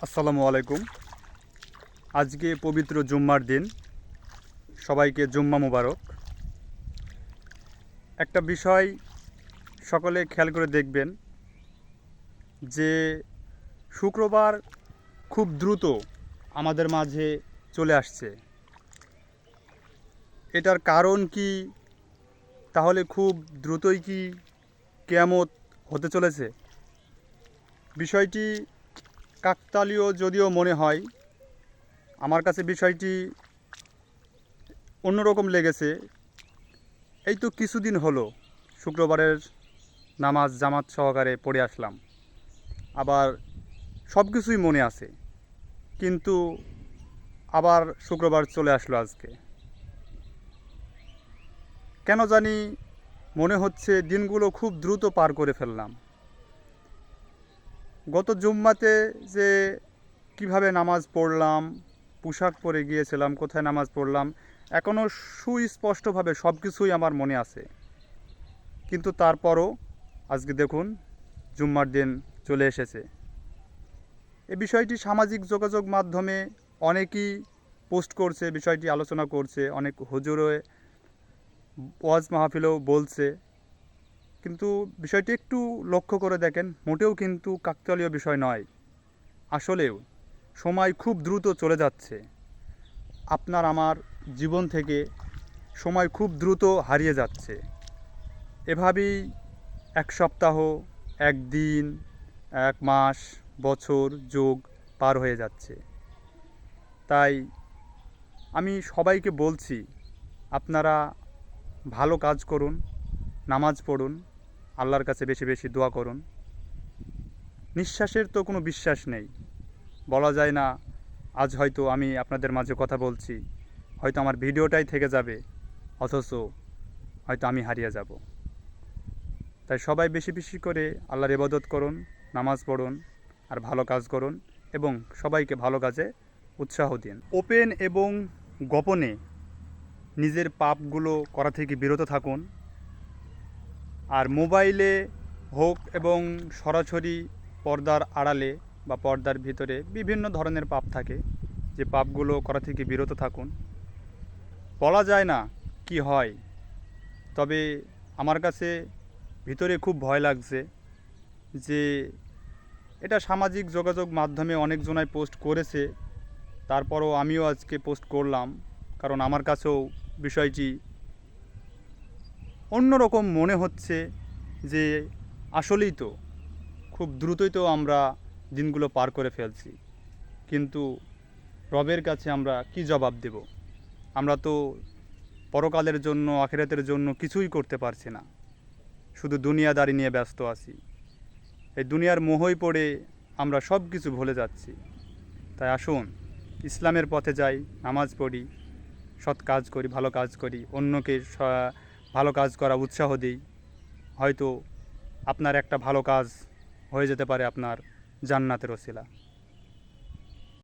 আসসালামু আলাইকুম। আজকে পবিত্র জুম্মার দিন, সবাইকে জুম্মা মুবারক। একটা বিষয় সকলে খেয়াল করে দেখবেন যে শুক্রবার খুব দ্রুত আমাদের মাঝে চলে আসছে। এটার কারণ কি? তাহলে খুব দ্রুতই কি কিয়ামত হতে চলেছে? বিষয়টি কাকতালীয় যদিও মনে হয়, আমার কাছে বিষয়টি অন্যরকম লেগেছে। এই তো কিছুদিন হলো শুক্রবারের নামাজ জামাত সহকারে পড়ে আসলাম, আবার সব কিছুই মনে আছে, কিন্তু আবার শুক্রবার চলে আসলো আজকে। কেন জানি মনে হচ্ছে দিনগুলো খুব দ্রুত পার করে ফেললাম। গত জুম্মাতে যে কিভাবে নামাজ পড়লাম, পোশাক পরে গিয়েছিলাম, কোথায় নামাজ পড়লাম, এখনও সুস্পষ্টভাবে সব কিছুই আমার মনে আছে। কিন্তু তারপরও আজকে দেখুন জুম্মার দিন চলে এসেছে। এই বিষয়টি সামাজিক যোগাযোগ মাধ্যমে অনেকেই পোস্ট করছে, বিষয়টি আলোচনা করছে, অনেক হুজুরে ওয়াজ মাহফিলেও বলছে। কিন্তু বিষয়টি একটু লক্ষ্য করে দেখেন, মোটেও কিন্তু কাকতালীয় বিষয় নয়। আসলেও সময় খুব দ্রুত চলে যাচ্ছে। আপনার আমার জীবন থেকে সময় খুব দ্রুত হারিয়ে যাচ্ছে। এভাবেই এক সপ্তাহ, একদিন, এক মাস, বছর, যুগ পার হয়ে যাচ্ছে। তাই আমি সবাইকে বলছি, আপনারা ভালো কাজ করুন, নামাজ পড়ুন, আল্লাহর কাছে বেশি বেশি দোয়া করুন। নিঃশ্বাসের তো কোনো বিশ্বাস নেই। বলা যায় না আজ হয়তো আমি আপনাদের মাঝে কথা বলছি, হয়তো আমার ভিডিওটাই থেকে যাবে, অথচ হয়তো আমি হারিয়ে যাব। তাই সবাই বেশি বেশি করে আল্লাহর ইবাদত করুন, নামাজ পড়ুন, আর ভালো কাজ করুন, এবং সবাইকে ভালো কাজে উৎসাহ দিন। ওপেন এবং গোপনে নিজের পাপগুলো করা থেকে বিরত থাকুন। আর মোবাইলে হোক এবং সরাসরি পর্দার আড়ালে বা পর্দার ভিতরে বিভিন্ন ধরনের পাপ থাকে, যে পাপগুলো করা থেকে বিরত থাকুন। বলা যায় না কি হয়, তবে আমার কাছে ভিতরে খুব ভয় লাগছে যে এটা সামাজিক যোগাযোগ মাধ্যমে অনেকজনাই পোস্ট করেছে, তারপরও আমিও আজকে পোস্ট করলাম, কারণ আমার কাছেও বিষয়টি অন্যরকম মনে হচ্ছে যে আসলেই তো খুব দ্রুতই তো আমরা দিনগুলো পার করে ফেলছি, কিন্তু রবের কাছে আমরা কি জবাব দেব? আমরা তো পরকালের জন্য, আখিরাতের জন্য কিছুই করতে পারছি না, শুধু দুনিয়াদারি নিয়ে ব্যস্ত আছি। এই দুনিয়ার মোহই পড়ে আমরা সব কিছু ভুলে যাচ্ছি। তাই আসুন ইসলামের পথে যাই, নামাজ পড়ি, সৎ কাজ করি, ভালো কাজ করি, অন্যকে ভালো কাজ করা উৎসাহ দিই। হয়তো আপনার একটা ভালো কাজ হয়ে যেতে পারে আপনার জান্নাতের ওসিলা।